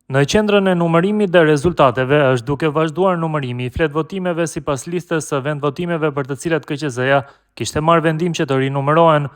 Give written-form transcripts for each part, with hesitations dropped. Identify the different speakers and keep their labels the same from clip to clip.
Speaker 1: Në qendrën e numërimit dhe rezultateve është duke vazhduar numërimi i flet votimeve sipas listës së vendvotimeve për të cilat KQZ-ja kishte marrë vendim që të rinumërohen.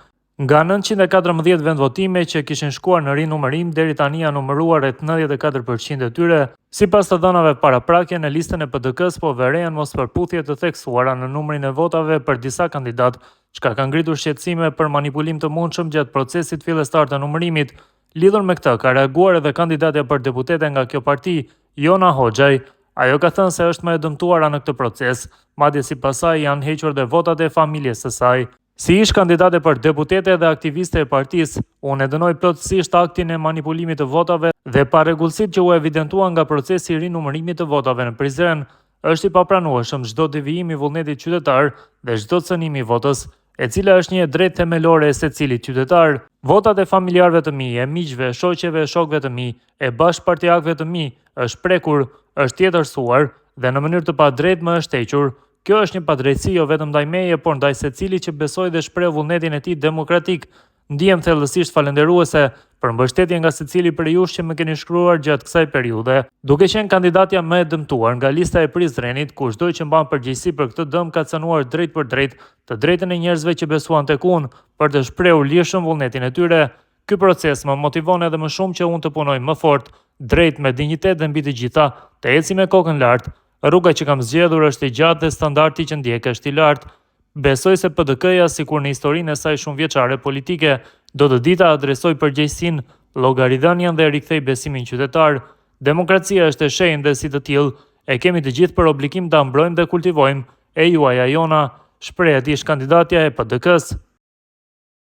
Speaker 1: Nga 914 vendvotime që kishin shkuar në rinumërim, deri tani janë numëruar rreth 94% e tyre. Sipas të dhënave paraprakje, në listën e PDK-s po vërejën mospërputhje të theksuara në numrin e votave për disa kandidat, çka ka ngritur shqetësime për manipulim të mundshëm gjatë procesit fillestar të numërimit. Lidhur me këtë, ka reaguar edhe kandidatja për deputete nga kjo parti, Jona Hoxhaj. Ajo ka thënë se është më e dëmtuara në këtë proces, madje sipas saj janë hequr dhe votat e familjes së saj. Si ish kandidate për deputete dhe aktiviste e partisë, unë e dënoj plotësisht aktin e manipulimit të votave dhe parregullsitë që u evidentuan nga procesi i rinumërimit të votave në Prizren. Është i papranueshëm çdo devijim i vullnetit qytetar dhe çdo cënim i votës, e cila është një drejtë themelore e secilit qytetar. Votat e familjarëve të mi, e miqve, shoqeve, shokëve të mi, e bashkëpartiakëve të mi është prekur, është tjetërsuar dhe në mënyrë të padrejtë më është hequr. Kjo është një padrejtësi jo vetëm ndaj meje, por ndaj secilit që besoi dhe shpreh vullnetin e tij demokratik. Ndihem thellësisht falënderuese për mbështetje nga secili prej jush që më keni shkruar gjatë kësaj periudhe. Duke qenë kandidatja më e dëmtuar nga lista e Prizrenit, kushdo që mban përgjegjësi për këtë dëm ka cënuar drejt për drejt të drejtën e njerëzve që besuan tek unë për të shprehur lirshëm vullnetin e tyre. Ky proces më motivon edhe më shumë që unë të punoj më fort, drejt, me dinjitet dhe mbi të gjitha, të eci me kokën lart. Rruga që kam zgjedhur është e gjatë dhe standardi që ndjek është i lartë. Besoj se PDK-ja, sikur në historinë e saj shumëvjeçare politike, do të ditë adresoj përgjegjësinë, llogaridhënien dhe rikthej besimin qytetar. Demokracia është e shenjtë dhe si të tillë e kemi të gjithë për obligim ta mbrojmë dhe kultivojmë. E juaja Jona, shprehet ish kandidatja e PDK-s.